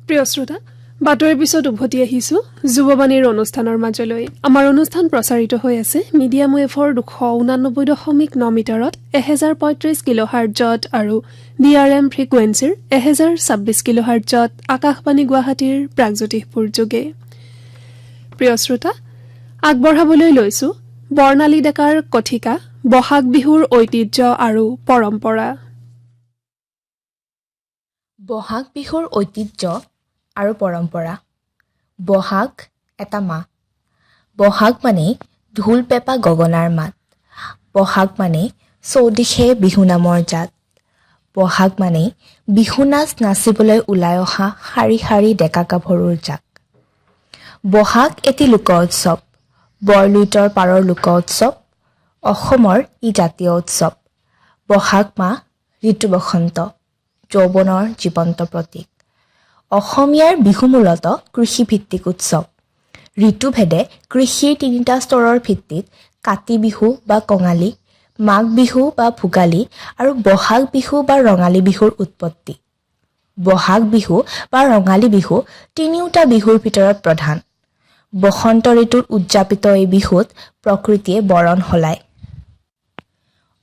প্ৰিয় শ্ৰোতা, বাতৰিৰ পিছত উভতি আহিছোঁ যুৱবাণীৰ অনুষ্ঠানৰ মাজলৈ। আমাৰ অনুষ্ঠান প্ৰচাৰিত হৈ আছে মিডিয়াম ৱেভৰ 289.9 মিটাৰত 1035 কিলোহাৰ্টজত আৰু DRM ফ্ৰিকুৱেঞ্চিৰ 1026 কিলোহাৰ্টজত আকাশবাণী গুৱাহাটীৰ প্ৰাগজ্যোতিষপুৰ যোগে। প্ৰিয় শ্ৰোতা, আগবঢ়াবলৈ লৈছোঁ বৰ্ণালী ডেকাৰ কথিকা বহাগ বিহুৰ ঐতিহ্য আৰু পৰম্পৰা। বহাগ বিহুৰ ঐতিহ্য আৰু পৰম্পৰা। বহাগ এটা মাহ। বহাগ মানে ঢোল পেঁপা গগনাৰ মাত। বহাগ মানে চৌদিশে বিহু নামৰ জাত। বহাগ মানে বিহু নাচ নাচিবলৈ ওলাই অহা শাৰী শাৰী ডেকা গাভৰুৰ জাক। বহাগ এটি লোক উৎসৱ, বৰলুইতৰ পাৰৰ লোক উৎসৱ। অসমৰ ই জাতীয় উৎসৱ। বহাগ মাহ ঋতু বসন্ত, যৌৱনৰ জীৱন্ত প্ৰতীক। অসমীয়াৰ বিহু মূলতঃ কৃষিভিত্তিক উৎসৱ। ঋতুভেদে কৃষিৰ 3টা স্তৰৰ ভিত্তিত কাতি বিহু বা কঙালী, মাঘ বিহু বা ভোগালী আৰু বহাগ বিহু বা ৰঙালী বিহুৰ উৎপত্তি। বহাগ বিহু বা ৰঙালী বিহু তিনিওটা বিহুৰ ভিতৰত প্ৰধান। বসন্ত ঋতুত উদযাপিত এই বিহুত প্ৰকৃতিয়ে বৰণ সলায়।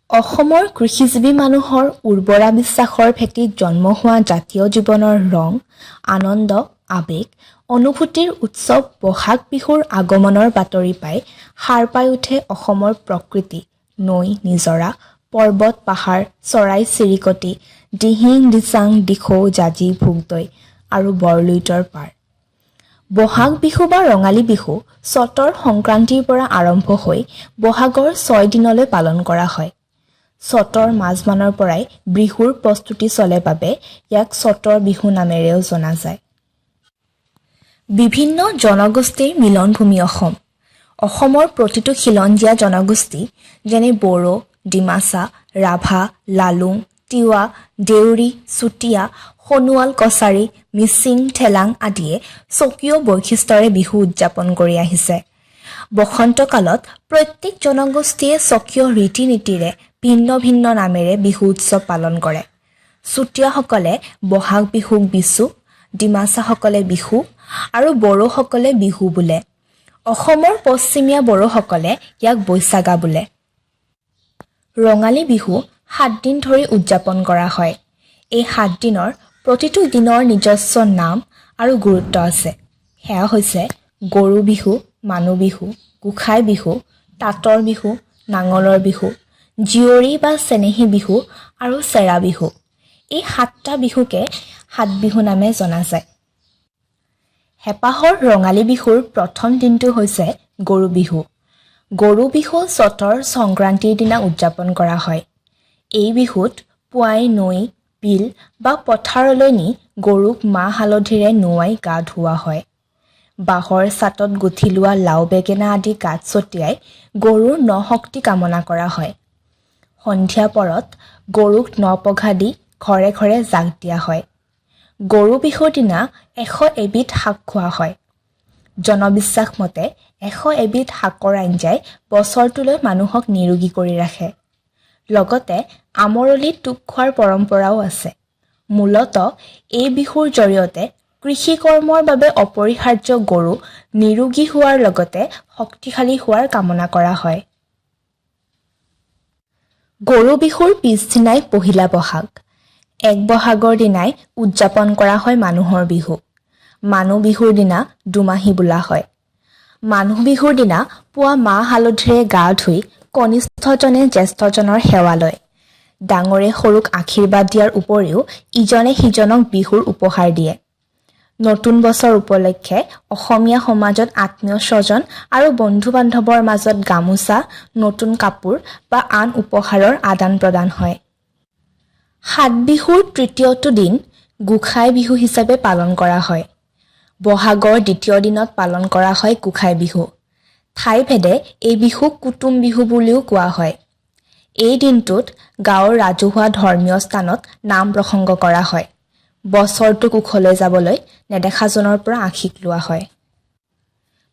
অসমৰ কৃষিজীৱী মানুহৰ উৰ্বৰা বিশ্বাসৰ ভেটিত জন্ম হোৱা জাতীয় জীৱনৰ ৰং, আনন্দ, আৱেগ, অনুভূতিৰ উৎসৱ বহাগ বিহুৰ আগমনৰ বাতৰি পাই সাৰ পাই উঠে অসমৰ প্ৰকৃতি, নৈ, নিজৰা, পৰ্বত, পাহাৰ, চৰাই চিৰিকটি, দিহিং, দিচাং, দিখৌ, জাঁজি, ভোগদৈ আৰু বৰলুইতৰ পাৰ। বহাগ বিহু বা ৰঙালী বিহু চতৰ সংক্ৰান্তিৰ পৰা আৰম্ভ হৈ বহাগৰ 6 দিনলৈ পালন কৰা হয়। চতৰ মাজমানৰ পৰাই বিহুৰ প্ৰস্তুতি চলে বাবে ইয়াক চতৰ বিহু নামেৰেও জনা যায়। বিভিন্ন জনগোষ্ঠীৰ মিলনভূমি অসম। অসমৰ প্ৰতিটো খিলঞ্জীয়া জনগোষ্ঠী যেনে বড়ো, ডিমাচা, ৰাভা, লালুং, তিৱা, দেউৰী, চুতীয়া, সোণোৱাল কছাৰী, মিচিং, ঠেলাং আদিয়ে স্বকীয় বৈশিষ্ট্যৰে বিহু উদযাপন কৰি আহিছে। বসন্তকালত প্ৰত্যেক জনগোষ্ঠীয়ে স্বকীয় ৰীতি নীতিৰে ভিন্ন ভিন্ন নামেৰে বিহু উৎসৱ পালন কৰে। চুতীয়াসকলে বহাগ বিহুক বিচু, ডিমাচাসকলে বিহু আৰু বড়োসকলে বিহু বোলে। অসমৰ পশ্চিমীয়া বড়োসকলে ইয়াক বৈশাগা বোলে। ৰঙালী বিহু 7 দিন ধৰি উদযাপন কৰা হয়। এই 7 দিনৰ প্ৰতিটো দিনৰ নিজস্ব নাম আৰু গুৰুত্ব আছে। সেয়া হৈছে গৰু বিহু, মানুহ বিহু, গোসাই বিহু, তাঁতৰ বিহু, নাঙলৰ বিহু, জীয়ৰী বা চেনেহী বিহু আৰু চেৰা বিহু। এই 7টা বিহুকে 7 বিহু নামে জনা যায়। হেঁপাহৰ ৰঙালী বিহুৰ প্ৰথম দিনটো হৈছে গৰু বিহু। গৰু বিহু চতৰ সংক্ৰান্তিৰ দিনা উদযাপন কৰা হয়। এই বিহুত পুৱাই নৈ, বিল বা পথাৰলৈ নি গৰুক মাহ হালধিৰে নুৱাই গা ধুওৱা হয়। বাঁহৰ চাটত গুঠি লোৱা লাও বেঙেনা আদি গাত ছটিয়াই গৰুৰ নশক্তি কামনা কৰা হয়। সন্ধিয়া পৰত গৰুক নপঘা দি ঘৰে ঘৰে জাক দিয়া হয়। গৰু বিহুৰ দিনা 100 এবিধ শাক খোৱা হয়। জনবিশ্বাস মতে 100 এবিধ শাকৰ আঞ্জাই বছৰটোলৈ মানুহক নিৰোগী কৰি ৰাখে। লগতে আমৰলি টোপ খোৱাৰ পৰম্পৰাও আছে। মূলতঃ এই বিহুৰ জৰিয়তে কৃষি কৰ্মৰ বাবে অপৰিহাৰ্য গৰু নিৰোগী হোৱাৰ লগতে শক্তিশালী হোৱাৰ কামনা কৰা হয়। গৰু বিহুৰ পিছদিনাই পহিলা বহাগ। 1 বহাগৰ দিনাই উদযাপন কৰা হয় মানুহৰ বিহু। মানুহ বিহুৰ দিনা দুমাহী বোলা হয়। মানুহ বিহুৰ দিনা পুৱা মাহ হালধিৰে গা ধুই কনিষ্ঠজনে জ্যেষ্ঠজনৰ সেৱা লয়। ডাঙৰে সৰুক আশীৰ্বাদ দিয়াৰ উপৰিও ইজনে সিজনক বিহুৰ উপহাৰ দিয়ে। নতুন বছৰ উপলক্ষে অসমীয়া সমাজত আত্মীয় স্বজন আৰু বন্ধু বান্ধৱৰ মাজত গামোচা, নতুন কাপোৰ বা আন উপহাৰৰ আদান প্ৰদান হয়। 7 বিহুৰ তৃতীয়টো দিন গোসাই বিহু হিচাপে পালন কৰা হয়। বহাগৰ দ্বিতীয় দিনত পালন কৰা হয় গোসাই বিহু। ঠাইভেদে এই বিহুক কুটুম বিহু বুলিও কোৱা হয়। এই দিনটোত গাঁৱৰ ৰাজহুৱা ধৰ্মীয় স্থানত নাম প্ৰসংগ কৰা হয়। বছৰটো কুশলৈ যাবলৈ নেদেখাজনৰ পৰা আশীষ লোৱা হয়।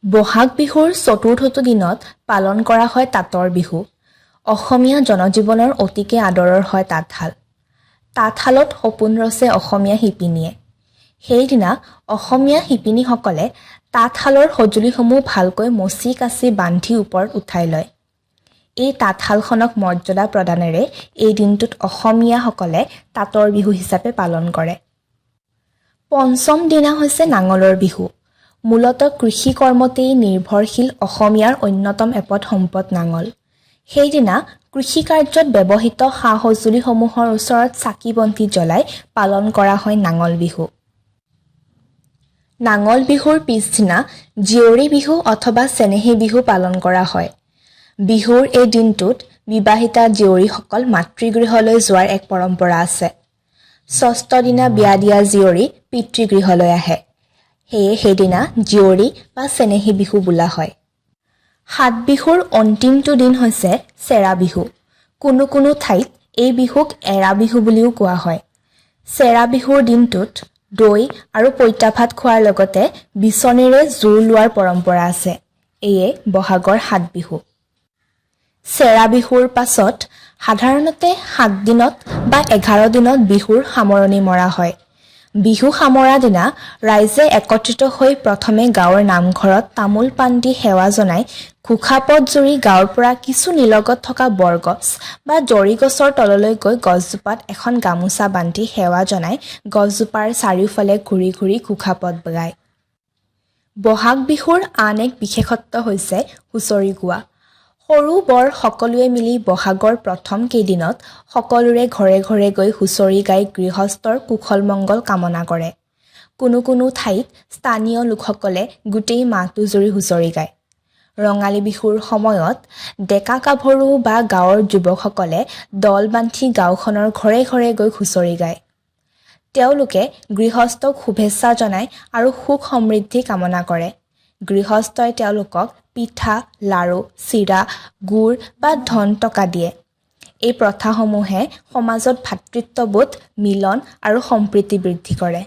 বহাগ বিহুৰ চতুৰ্থটো দিনত পালন কৰা হয় তাঁতৰ বিহু। অসমীয়া জনজীৱনৰ অতিকে আদৰৰ হয় তাঁতশাল। তাঁতশালত সপোন ৰচে অসমীয়া শিপিনীয়ে। সেইদিনা অসমীয়া শিপিনীসকলে তাঁতশালৰ সঁজুলিসমূহ ভালকৈ মচি কাচি বান্ধি ওপৰত উঠাই লয়। এই তাঁতশালখনক মৰ্যাদা প্ৰদানেৰে এই দিনটোত অসমীয়াসকলে তাঁতৰ বিহু হিচাপে পালন কৰে। পঞ্চম দিনা হৈছে নাঙলৰ বিহু। মূলতঃ কৃষি কৰ্মতেই নিৰ্ভৰশীল অসমীয়াৰ অন্যতম এপদ সম্পদ নাঙল। সেইদিনা কৃষি কাৰ্যত ব্যৱহৃত সা সঁজুলিসমূহৰ ওচৰত চাকি বন্তি জ্বলাই পালন কৰা হয় নাঙল বিহু। নাঙল বিহুৰ পিছদিনা জীয়ৰী বিহু অথবা চেনেহী বিহু পালন কৰা হয়। বিহুৰ এই দিনটোত বিবাহিতা জীয়ৰীসকল মাতৃগৃহলৈ যোৱাৰ এক পৰম্পৰা আছে। ষষ্ঠ দিনা বিয়া দিয়া জীয়ৰী পিতৃগৃহলৈ আহে। সেয়ে সেইদিনা জীয়ৰী বা চেনেহী বিহু বোলা হয়। সাত বিহুৰ অন্তিমটো দিন হৈছে চেৰা বিহু। কোনো কোনো ঠাইত এই বিহুক এৰা বিহু বুলিও কোৱা হয়। চেৰা বিহুৰ দিনটোত দৈ আৰু পঁইতা ভাত খোৱাৰ লগতে বিচনীৰে জোৰ লোৱাৰ পৰম্পৰা আছে। এয়ে বহাগৰ ৭ বিহু। চেৰা বিহুৰ পাছত সাধাৰণতে ৭ দিনত বা ১১ দিনত বিহুৰ সামৰণি মৰা হয়। বিহু সামৰা দিনা ৰাইজে একত্ৰিত হৈ প্ৰথমে গাঁৱৰ নামঘৰত তামোল পাণ দি সেৱা জনাই ঘোষাপদ জুৰি গাঁৱৰ পৰা কিছু নিলগত থকা বৰগছ বা জৰি গছৰ তললৈ গৈ গছজোপাত এখন গামোচা বান্ধি সেৱা জনাই গছজোপাৰ চাৰিওফালে ঘূৰি ঘূৰি ঘোষাপদ গায়। বহাগ বিহুৰ আন এক বিশেষত্ব হৈছে হুঁচৰি গোৱা। সৰু বৰ সকলোৱে মিলি বহাগৰ প্ৰথম কেইদিনত সকলোৰে ঘৰে ঘৰে গৈ হুঁচৰি গাই গৃহস্থৰ কুশল মংগল কামনা কৰে। কোনো কোনো ঠাইত স্থানীয় লোকসকলে গোটেই মাহটো জুৰি হুঁচৰি গায়। ৰঙালী বিহুৰ সময়ত ডেকা গাভৰু বা গাঁৱৰ যুৱকসকলে দল বান্ধি গাঁওখনৰ ঘৰে ঘৰে গৈ হুঁচৰি গায়। তেওঁলোকে গৃহস্থক শুভেচ্ছা জনায় আৰু সুখ সমৃদ্ধি কামনা কৰে। গৃহস্থই তেওঁলোকক পিঠা, লাড়ু, চিৰা, গুড় বা ধন টকা দিয়ে। এই প্ৰথাসমূহে সমাজত ভাতৃত্ববোধ, মিলন আৰু সম্প্ৰীতি বৃদ্ধি কৰে।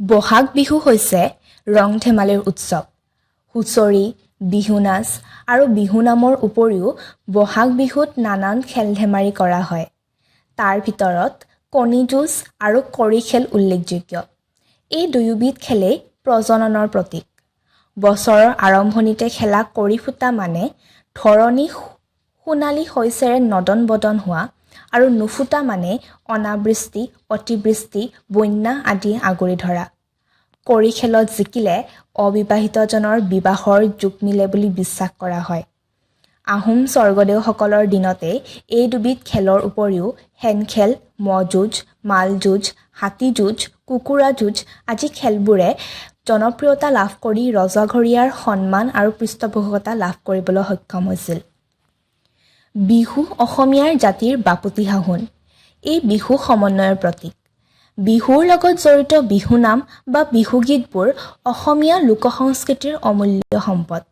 বহাগ বিহু হৈছে ৰং ধেমালিৰ উৎসৱ। হুঁচৰি, বিহু নাচ আৰু বিহু নামৰ উপৰিও বহাগ বিহুত নানান খেল ধেমালি কৰা হয়। তাৰ ভিতৰত কণী যুঁজ আৰু কড়ি খেল উল্লেখযোগ্য। এই দুয়োবিধ খেলেই প্ৰজননৰ প্ৰতীক। বছৰৰ আৰম্ভণিতে খেলা কড়ি ফুটা মানে ধৰণী সোণালী শস্যেৰে নদন বদন হোৱা আৰু নুফুটা মানে অনাবৃষ্টি, অতিবৃষ্টি, বন্যা আদি আগুৰি ধৰা। কড়ি খেলত জিকিলে অবিবাহিতজনৰ বিবাহৰ যোগ মিলে বুলি বিশ্বাস কৰা হয়। আহোম স্বৰ্গদেউসকলৰ দিনতে এই দুবিধ খেলৰ উপৰিও হেন খেল, ম'হ যুঁজ, মাল যুঁজ, হাতী যুঁজ, কুকুৰা যুঁজ আদি খেলবোৰে জনপ্ৰিয়তা লাভ কৰি ৰজাঘৰীয়াৰ সন্মান আৰু পৃষ্ঠপোষকতা লাভ কৰিবলৈ সক্ষম হৈছিল। বিহু অসমীয়াৰ জাতিৰ বাপতিসাহোন। এই বিহু সমন্বয়ৰ প্ৰতীক। বিহুৰ লগত জড়িত বিহুনাম বা বিহুগীতবোৰ অসমীয়া লোকসংস্কৃতিৰ অমূল্য সম্পদ।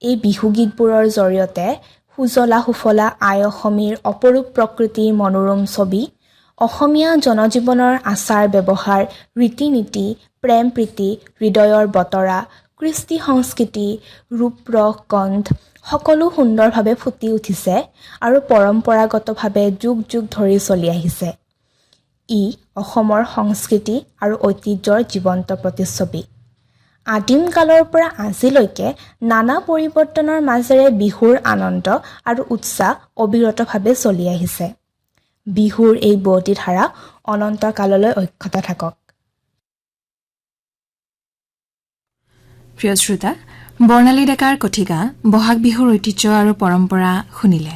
এই বিহুগীতবোৰৰ জৰিয়তে সুজলা সুফলা আই অসমীৰ অপৰূপ প্ৰকৃতিৰ মনোৰম ছবি, অসমীয়া জনজীৱনৰ আচাৰ ব্যৱহাৰ, ৰীতি নীতি, প্ৰেম প্ৰীতি, হৃদয়ৰ বতৰা, কৃষ্টি সংস্কৃতি, ৰূপ ৰস গন্ধ সকলো সুন্দৰভাৱে ফুটি উঠিছে আৰু পৰম্পৰাগতভাৱে যুগ যুগ ধৰি চলি আহিছে। ই অসমৰ সংস্কৃতি আৰু ঐতিহ্যৰ জীৱন্ত প্ৰতিচ্ছবি। আদিম কালৰ পৰা আজিলৈকে নানা পৰিৱৰ্তনৰ মাজেৰে বিহুৰ আনন্দ আৰু উৎসাহ অবিৰতভাৱে চলি আহিছে। বিহুৰ এই বৰ্তি ধাৰা অনন্ত কাললৈ অক্ষত থাকক। প্ৰিয় শ্ৰোতা, বৰ্ণালী ডেকাৰ কথিকা বহাগ বিহুৰ ঐতিহ্য আৰু পৰম্পৰা শুনিলে।